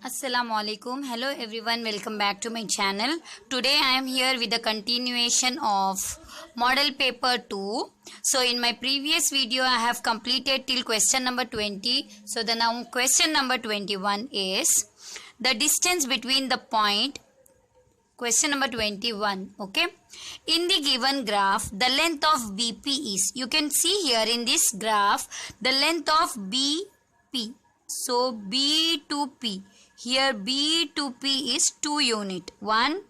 Assalamualaikum. Hello everyone, welcome back to my channel. Today I am here with the continuation of model paper 2. So in my previous video I have completed till question number 20. So the now question number 21 is the distance between the point. Question number 21. Okay, in the given graph the length of BP is, you can see here in this graph the length of BP. So B to P, here B to P is 2 unit, 1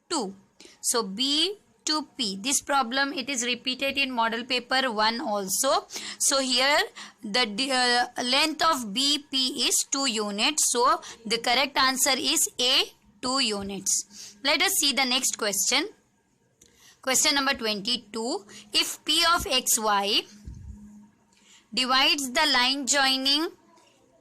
2. So B to P, this problem it is repeated in model paper 1 also. So here the length of BP is 2 units. So the correct answer is A, 2 units. Let us see the next question. Question number 22. If P of xy divides the line joining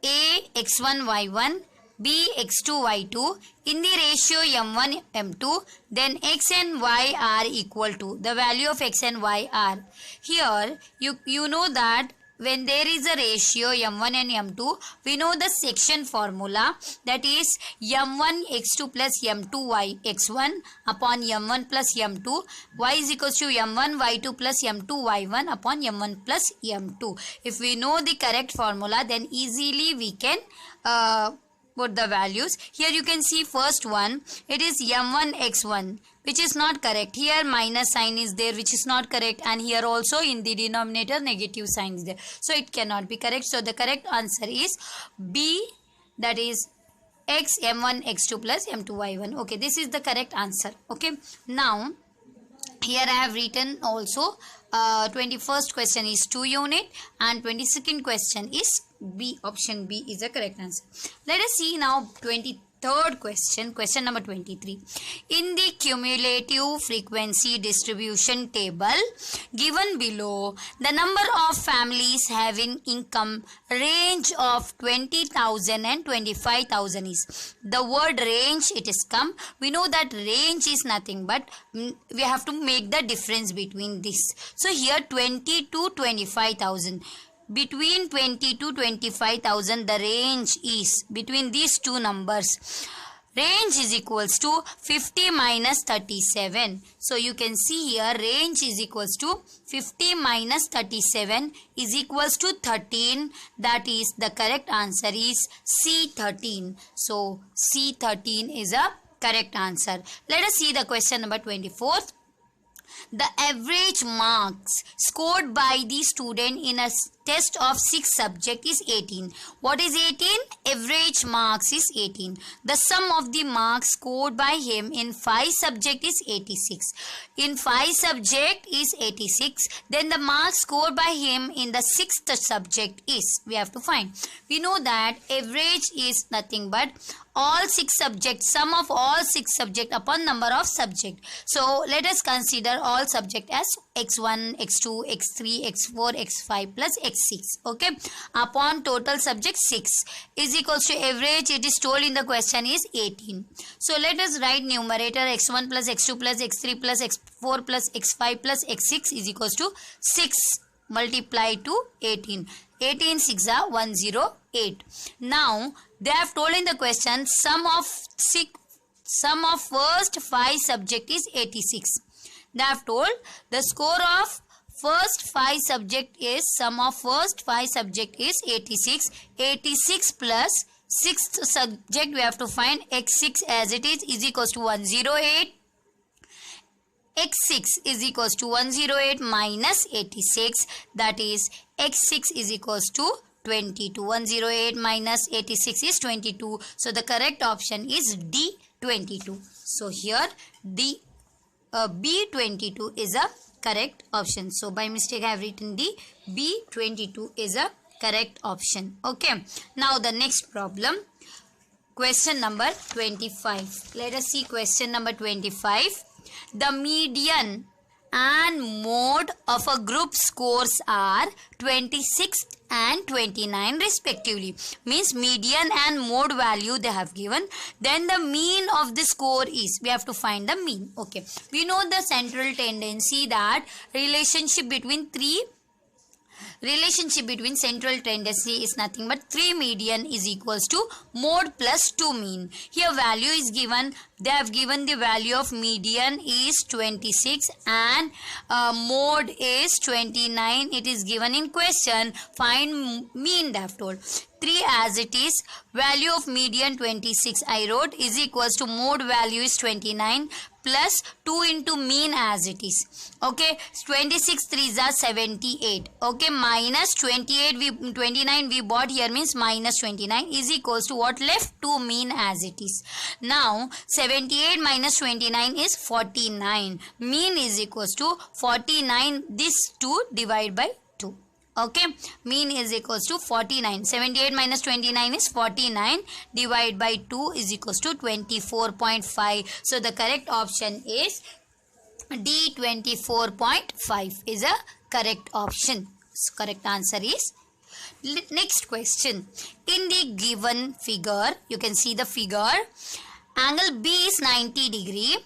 A x1 y1 B x2 y2 in the ratio m1 m2, then x and y are equal to, the value of x and y are. Here you know that when there is a ratio m1 and m2, we know the section formula, that is m1 x2 plus m2 y x1 upon m1 plus m2, y is equals to m1 y2 plus m2 y1 upon m1 plus m2. If we know the correct formula, then easily we can put the values. Here you can see first one, it is m1 x1, which is not correct. Here minus sign is there, which is not correct, and here also in the denominator negative sign is there, so it cannot be correct. So the correct answer is B, that is x m1 x2 plus m2 y1. Okay, this is the correct answer. Okay, now here I have written also 21st question is 2 unit and 22nd question is B, option B is the correct answer. Let us see now 23rd question, question number 23. In the cumulative frequency distribution table given below, the number of families having income range of 20,000 and 25,000 is. The word range, it is come. We know that range is nothing but we have to make the difference between this. So here 20 to 25,000. Between 20 to 25,000 the range is between these two numbers. Range is equals to 50 minus 37. So you can see here range is equals to 50 minus 37 is equals to 13. That is the correct answer is C, 13. So C, 13 is a correct answer. Let us see the question number 24th. The average marks scored by the student in a test of 6 subjects is 18. What is 18? Average marks is 18. The sum of the marks scored by him in 5 subjects is 86. In 5 subjects is 86. Then the marks scored by him in the 6th subject is, we have to find. We know that average is nothing but all 6 subjects, sum of all 6 subjects upon number of subjects. So let us consider all subjects as x1, x2, x3, x4, x5 plus x6. Okay, upon total subject 6 is equals to average, it is told in the question is 18. So let us write numerator x1 plus x2 plus x3 plus x4 plus x5 plus x6 is equals to 6 multiplied to 18. 18 6 are 108. Now they have told in the question sum of first 5 subject is 86. They have told the score of first 5 subject is, sum of first 5 subject is 86. 86 plus 6th subject we have to find x6 as it is equals to 108. x6 is equals to 108 minus 86, that is x6 is equals to 22. 108 minus 86 is 22. So the correct option is D, 22. So here D, B, 22 is a correct option. So by mistake I have written D, B, 22 is a correct option. Okay, now the next problem, question number 25. Let us see question number 25. The median and mode of a group scores are 26 and 29 respectively. Means median and mode value they have given. Then the mean of the score is, we have to find the mean. Okay, we know the central tendency, that relationship between three relationship between central tendency is nothing but 3 median is equals to mode plus 2 mean. Here value is given. They have given the value of median is 26 and mode is 29. It is given in question. Find mean, they have told. 3 as it is. Value of median 26 I wrote is equals to mode value is 29 plus 2 into mean as it is. Okay, 26 3s are 78. Okay, minus 29 we bought here means minus 29 is equals to what left? 2 mean as it is. Now 78 minus 29 is 49. Mean is equals to 49. This 2 divide by 2. Okay, mean is equals to 49. 78 minus 29 is 49. Divide by 2 is equals to 24.5. So the correct option is D, 24.5 is a correct option. So correct answer is. Next question. In the given figure, you can see the figure. Angle B is 90 degree.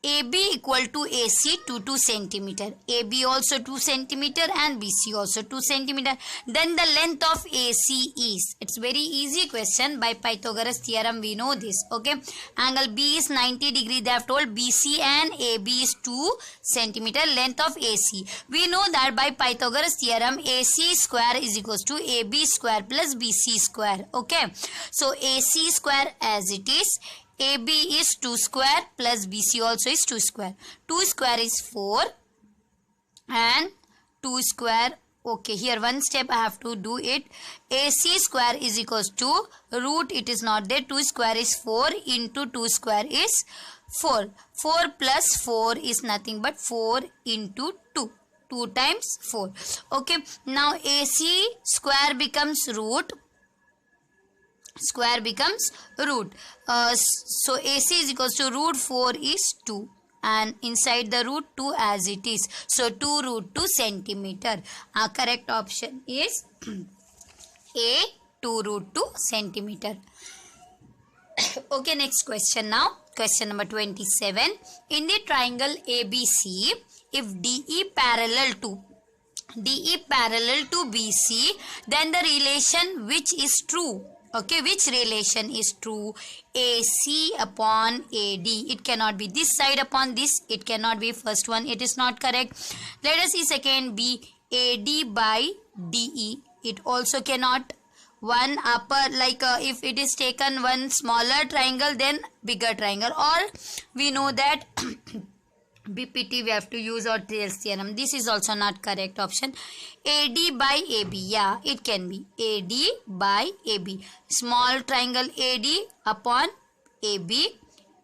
AB equal to AC 2 centimeter. AB also 2 centimeter and BC also 2 centimeter. Then the length of AC is. It's very easy question. By Pythagoras theorem we know this. Okay. Angle B is 90 degree. They have told BC and AB is 2 centimeter. Length of AC. We know that by Pythagoras theorem AC square is equals to AB square plus BC square. Okay. So AC square as it is. AB is 2 square plus BC also is 2 square. 2 square is 4 and 2 square. Okay, here one step I have to do it. AC square is equals to root, it is not there. 2 square is 4 into 2 square is 4. 4 plus 4 is nothing but 4 into 2. 2 times 4. Okay, now AC square becomes root. Square becomes root. So AC is equals to root 4 is 2 and inside the root 2 as it is. So 2 root 2 centimeter. Our correct option is A, 2 root 2 centimeter. Okay, next question now. Question number 27. In the triangle ABC, if DE parallel to BC, then the relation which is true. Okay, which relation is true? AC upon AD. It cannot be this side upon this. It cannot be first one. It is not correct. Let us see second B. AD by DE. It also cannot. One upper, like if it is taken one smaller triangle, then bigger triangle. Or we know that BPT we have to use our Thales theorem. This is also not correct option. AD by AB. Yeah, it can be. AD by AB. Small triangle AD upon AB.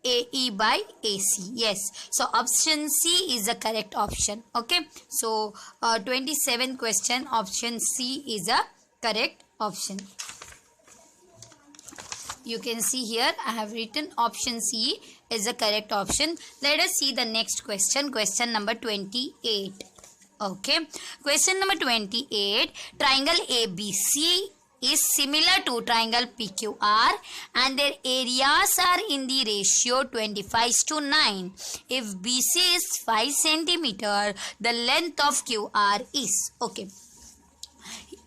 AE by AC. Yes. So option C is the correct option. Okay. So 27th question, option C is a correct option. You can see here I have written option C is the correct option. Let us see the next question. Question number 28. Okay. Question number 28. Triangle ABC is similar to triangle PQR and their areas are in the ratio 25:9. If BC is 5 centimeter, the length of QR is. Okay.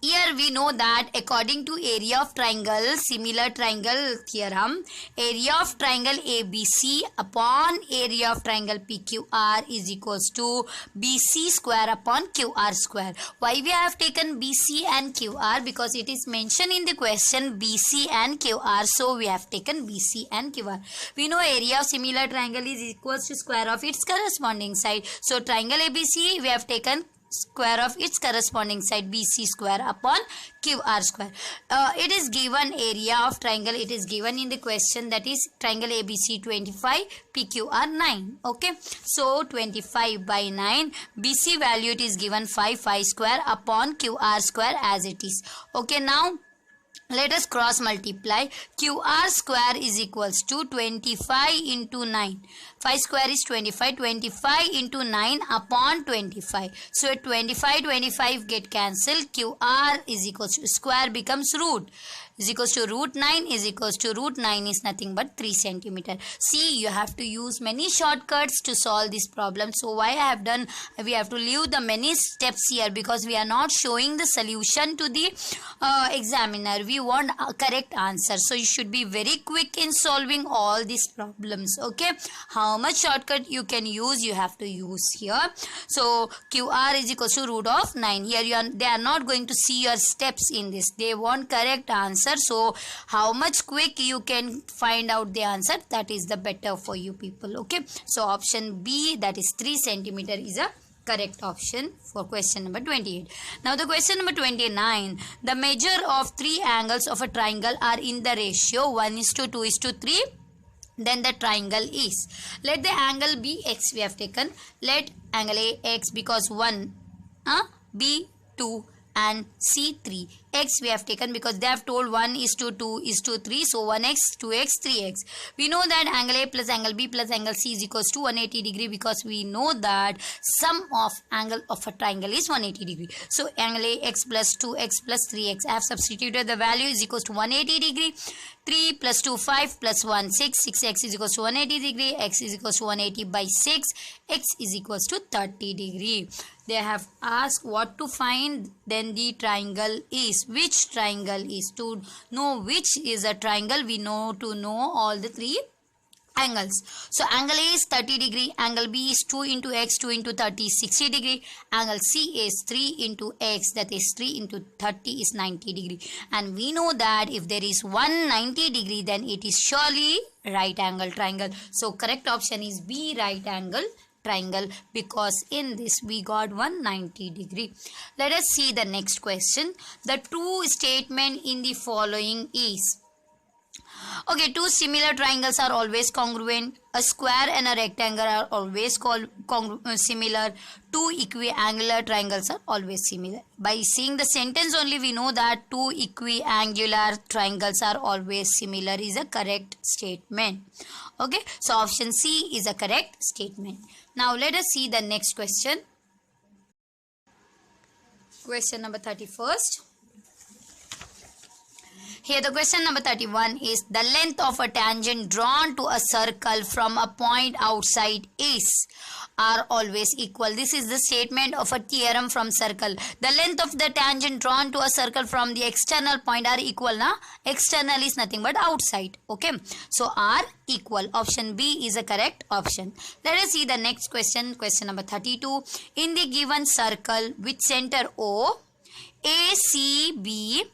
Here we know that according to area of triangle, similar triangle theorem, area of triangle ABC upon area of triangle PQR is equals to BC square upon QR square. Why we have taken BC and QR? Because it is mentioned in the question BC and QR. So we have taken BC and QR. We know area of similar triangle is equals to square of its corresponding side. So triangle ABC we have taken square of its corresponding side, BC square upon QR square. It is given area of triangle. It is given in the question, that is triangle ABC 25, PQR 9. Okay. So 25 by 9. BC value it is given 5 square upon QR square as it is. Okay. Now let us cross multiply. QR square is equals to 25 into 9. 5 square is 25. 25 into 9 upon 25. So 25 get cancelled. QR is equals to square becomes root. is equals to root 9 is equals to root 9 is nothing but 3 centimeter. See, you have to use many shortcuts to solve this problem. So why I have done, we have to leave the many steps here because we are not showing the solution to the examiner. We want a correct answer. So you should be very quick in solving all these problems. Okay, how much shortcut you can use, you have to use here. So QR is equals to root of 9. Here they are not going to see your steps in this. They want correct answer. So how much quick you can find out the answer, that is the better for you people. Okay, so option B, that is 3 centimeter, is a correct option for question number 28. Now the question number 29. The measure of three angles of a triangle are in the ratio 1:2:3. Then the triangle is, let the angle be x, we have taken, let angle A x, because 1 B 2 and C 3. X we have taken because they have told 1:2:3. So 1x, 2x, 3x. We know that angle A plus angle B plus angle C is equals to 180 degree, because we know that sum of angle of a triangle is 180 degree. So angle A x plus 2x plus 3x. I have substituted the value is equals to 180 degree. 3 plus 2 5 plus 1 6. 6x is equals to 180 degree. X is equals to 180 by 6. X is equals to 30 degree. They have asked what to find, then the triangle is. Which triangle is? To know which is a triangle, we know to know all the three angles. So angle A is 30 degree, angle B is 2 into x, 2 into 30 is 60 degree, angle C is 3 into x, that is 3 into 30 is 90 degree. And we know that if there is 190 degree, then it is surely right angle triangle. So correct option is B, right angle triangle, because in this we got 190 degree. Let us see the next question. The true statement in the following is, okay, two similar triangles are always congruent. A square and a rectangle are always similar. Two equiangular triangles are always similar. By seeing the sentence only, we know that two equiangular triangles are always similar is a correct statement. Okay, so option C is a correct statement. Now let us see the next question. Question number 31st. Here the question number 31 is, the length of a tangent drawn to a circle from a point outside is are always equal. This is the statement of a theorem from circle. The length of the tangent drawn to a circle from the external point are equal. External is nothing but outside. Okay, so are equal. Option B is a correct option. Let us see the next question. Question number 32. In the given circle with center O, ACB,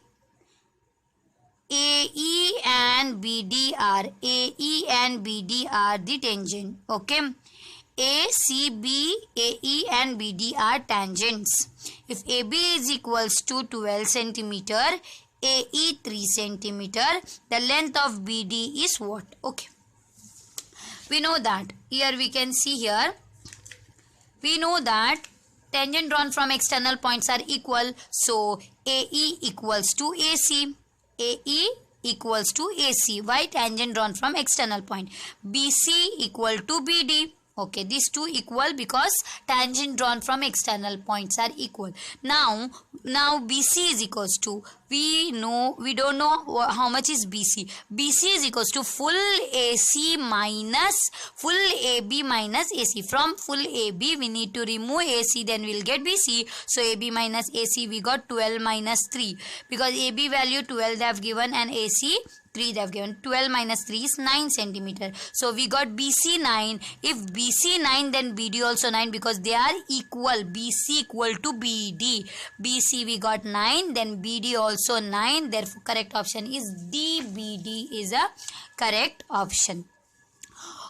AE and BD are the tangent. Okay, ACB, AE and BD are tangents. If AB is equals to 12 centimeter, AE 3 centimeter, the length of BD is what? Okay, we know that. Here we can see here, we know that tangent drawn from external points are equal. So AE equals to AC. AE equals to AC. Why? Tangent drawn from external point. BC equal to BD. Okay, these two equal because tangent drawn from external points are equal. Now BC is equals to, we don't know how much is BC. BC is equals to full AC minus full AB minus AC. From full AB we need to remove AC, then we'll get BC. So AB minus AC, we got 12 minus 3, because AB value 12 they have given and AC 3 they have given. 12 minus 3 is 9 centimeter. So we got BC 9. If BC 9, then BD also 9, because they are equal. BC equal to BD. BC we got 9, then BD also 9. Therefore correct option is D. BD is a correct option.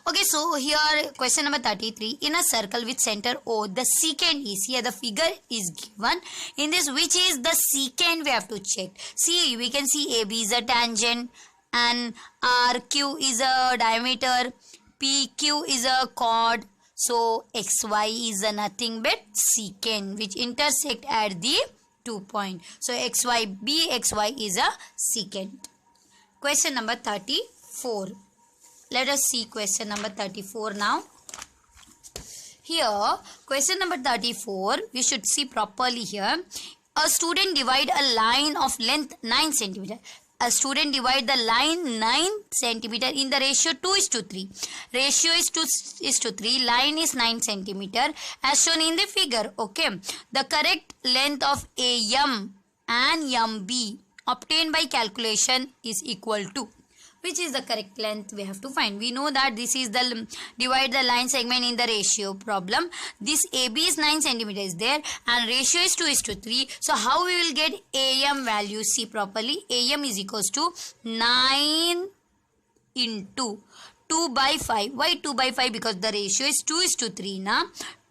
Okay, so here question number 33. In a circle with center O, the secant is, here the figure is given. In this, which is the secant, we have to check. See, we can see AB is a tangent and RQ is a diameter, PQ is a chord. So XY is a nothing but secant which intersect at the 2 point. So BXY is a secant. Question number 34. Let us see question number 34 now. Here, question number 34, we should see properly here. A student divide a line of length 9 centimeter. a student divide the line 9 centimeter in the ratio 2:3. Ratio is 2:3. Line is 9 centimeter as shown in the figure. Okay. The correct length of AM and MB obtained by calculation is equal to. Which is the correct length we have to find. We know that this is the divide the line segment in the ratio problem. This AB is 9 centimeter is there and ratio is 2:3. So how we will get AM value? See properly. AM is equals to 9 into 2 by 5. Why 2 by 5? Because the ratio is 2:3 na.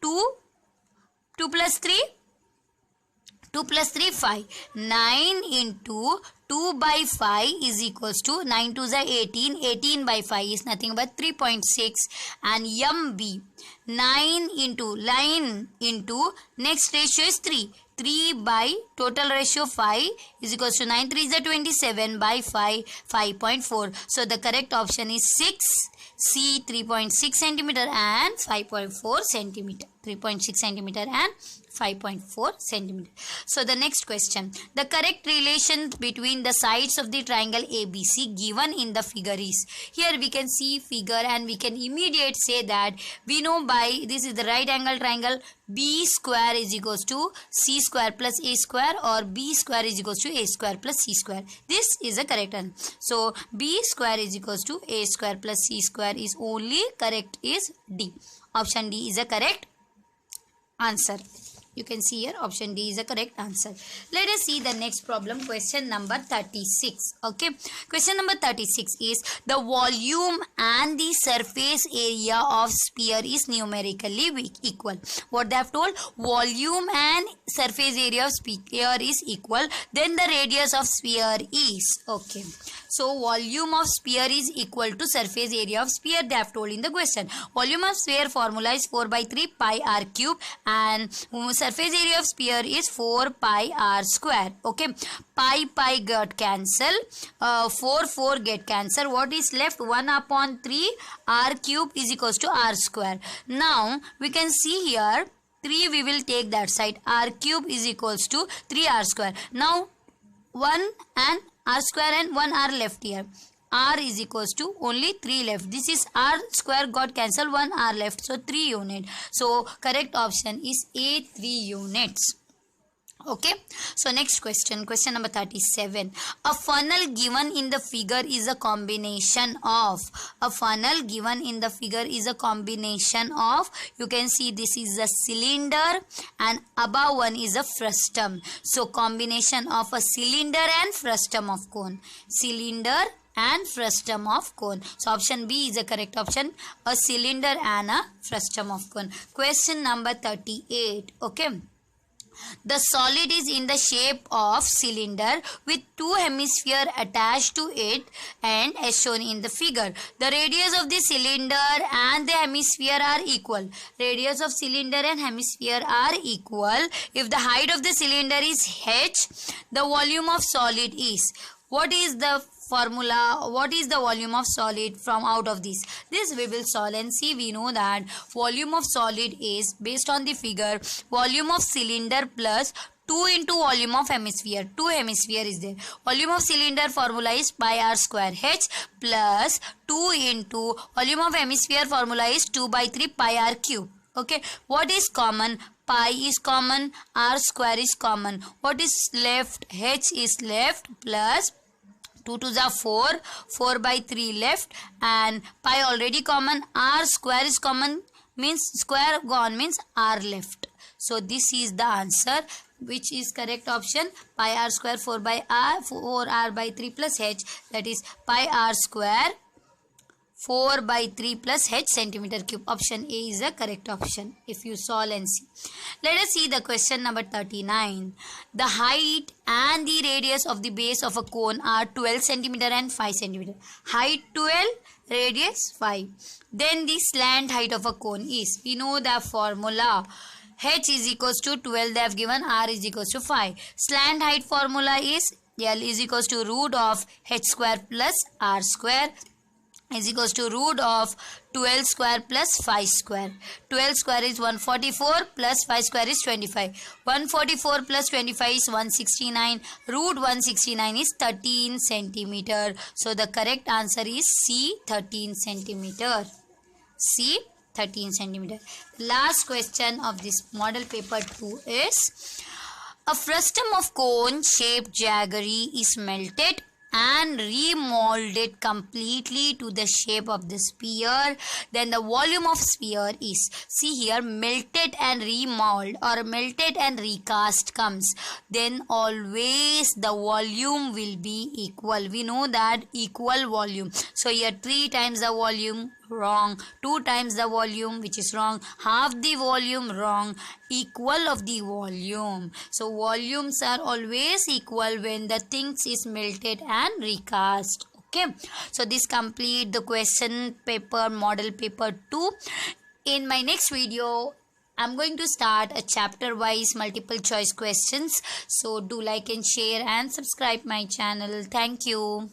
2 plus 3. 2 plus 3, 5. 9 into 2 by 5 is equals to 9 to the 18. 18 by 5 is nothing but 3.6. And MB 9 into line into next ratio is 3. 3 by total ratio 5 is equals to 9 3 is the 27 by 5 5.4. So the correct option is 6. C 3.6 centimeter and 5.4 centimeter. 3.6 centimeter and 5.4 centimeter. So the next question. The correct relation between the sides of the triangle ABC given in the figure is. Here we can see figure and we can immediately say that we know by this is the right angle triangle. B square is equals to C square plus A square or B square is equals to A square plus C square. This is the correct answer. So B square is equals to A square plus C square is only correct is D. Option D is the correct answer. You can see here option D is the correct answer. Let us see the next problem, question number 36. Okay, question number 36 is the volume and the surface area of sphere is numerically equal. What they have told, volume and surface area of sphere is equal, then the radius of sphere is. Okay, so volume of sphere is equal to surface area of sphere, they have told in the question. Volume of sphere formula is 4 by 3 pi r cube and surface area of sphere is 4 pi r square. Okay, pi get cancel, 4 get cancel. What is left? 1 upon 3 r cube is equals to r square. Now we can see here 3 we will take that side, r cube is equals to 3 r square. Now 1 and r square and 1 r left here. R is equals to only 3 left. This is r square got cancelled, 1 r left. So 3 unit. So correct option is A, 3 units. Okay. So next question. Question number 37. A funnel given in the figure is a combination of. A funnel given in the figure is a combination of. You can see this is a cylinder and above one is a frustum. So combination of a cylinder and frustum of cone. Cylinder and frustum of cone. So option B is the correct option. A cylinder and a frustum of cone. Question number 38. Okay. The solid is in the shape of cylinder with 2 hemispheres attached to it and as shown in the figure. The radius of the cylinder and the hemisphere are equal. Radius of cylinder and hemisphere are equal. If the height of the cylinder is h, the volume of solid is. What is the formula? What is the volume of solid from out of this? This we will solve and see. We know that volume of solid is based on the figure volume of cylinder plus 2 into volume of hemisphere. 2 hemisphere is there. Volume of cylinder formula is pi r square h plus 2 into volume of hemisphere formula is 2 by 3 pi r cube. Okay, what is common? Pi is common, r square is common. What is left? H is left plus 2 to the 4, 4 by 3 left and pi already common, r square is common means square gone means r left. So this is the answer, which is correct option. Pi r square 4 by r, 4 r by 3 plus h, that is pi r square 4 by 3 plus h centimeter cube. Option A is the correct option if you solve and see. Let us see the question number 39. The height and the radius of the base of a cone are 12 centimeter and 5 centimeter. Height 12, radius 5. Then the slant height of a cone is. We know the formula. H is equals to 12 they have given, R is equals to 5. Slant height formula is L is equals to root of H square plus R square. is equals to root of 12 square plus 5 square. 12 square is 144 plus 5 square is 25. 144 plus 25 is 169. Root 169 is 13 centimeter. So the correct answer is C, 13 centimeter. C, 13 centimeter. Last question of this model paper 2 is, a frustum of cone shaped jaggery is melted and remolded completely to the shape of the sphere. Then the volume of sphere is, see here, melted and remold or melted and recast comes, then always the volume will be equal. We know that equal volume. So here 3 times the volume, wrong. 2 times the volume, which is wrong. Half the volume, wrong. Equal of the volume. So volumes are always equal when the things is melted and recast. Okay, so this complete the question paper model paper 2. In my next video I'm going to start a chapter wise multiple choice questions. So do like and share and subscribe my channel. Thank you.